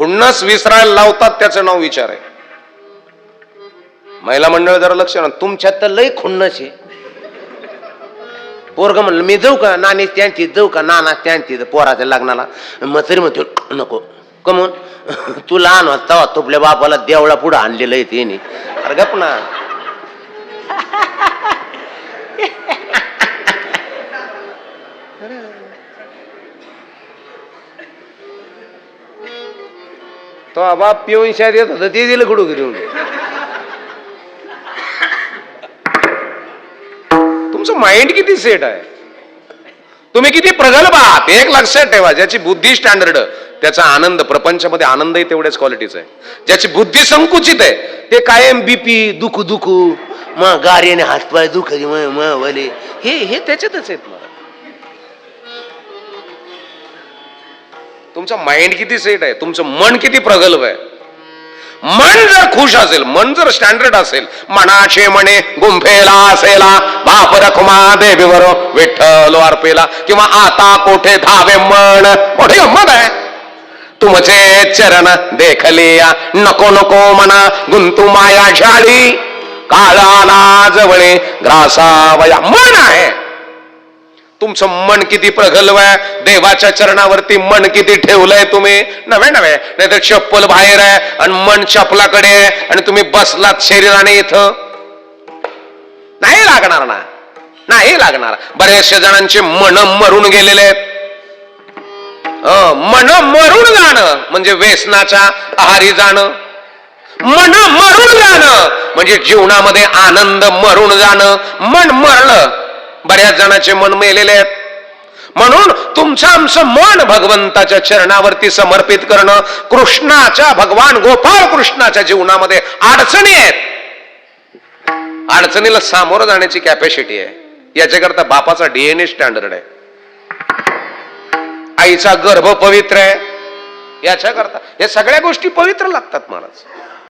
खुन्नस विसरायला लावतात त्याचं नाव विचार आहे. महिला मंडळ जरा लक्ष ना, तुमच्यात तर लय खुन्नस आहे. पोरग म्हणलं मी जाऊ का, नानी त्यांची जाऊ का, नाना त्यांची पोराच्या लग्नाला, मग तरी म्हणतो नको. कमून तू लहान होता तुपल्या बापाला देवळा पुढे आणलेलं आहे त्याने. अरे गप ना. तो बाप पिऊन शाळेत येत होता ते दिलं कुठं घेऊन. तुमचं माइंड किती सेट आहे, तुम्ही किती प्रगल्भ आहात. एक लक्षात ठेवा, ज्याची बुद्धी स्टँडर्ड त्याचा आनंद प्रपंचामध्ये आनंदही तेवढ्याच क्वालिटीचा आहे. ज्याची बुद्धी संकुचित आहे ते कायम बीपी दुखू मग गाडीने हातपाय दुखली वले हे त्याच्यातच आहेत. मला तुमचा माइंड किती सेट आहे, तुमचं मन किती प्रगल्भ आहे. मन जर खुश असेल, मन जर स्टँडर्ड असेल, मनाचे म्हणे गुंफेला असेला बाप रखुमा देवीवर विठ्ठल अर्पेला, किंवा आता कोठे धावे मन, मोठी गंमत आहे. तुमचे चरण देखलिया नको नको मना गुंतू माया झाडी, काळाला जवळे ग्रासावया. मन आहे तुमचं, मन किती प्रगल्भ आहे. देवाच्या चरणावरती मन किती ठेवलंय तुम्ही. नव्हे नाही तर चप्पल बाहेर आहे आणि मन चपलाकडे आहे आणि तुम्ही बसलात शरीराने इथं. नाही लागणार ना, नाही लागणार. बऱ्याचशा जणांचे मन मरून गेलेले आहेत. मन मरून जाणं म्हणजे व्यसनाच्या आहारी जाणं. मन मरून जाणं म्हणजे जीवनामध्ये आनंद मरून जाणं. मन मरलं, बऱ्याच जणांचे मन मेलेले आहेत. म्हणून तुमचं आमचं मन भगवंताच्या चरणावरती समर्पित करणं. कृष्णाच्या, भगवान गोपाळ कृष्णाच्या जीवनामध्ये अडचणी आहेत, अडचणीला सामोरं जाण्याची कॅपॅसिटी आहे. याच्याकरता बापाचा डीएनए स्टँडर्ड आहे, आईचा गर्भ पवित्र आहे. याच्याकरता या सगळ्या गोष्टी पवित्र लागतात महाराज.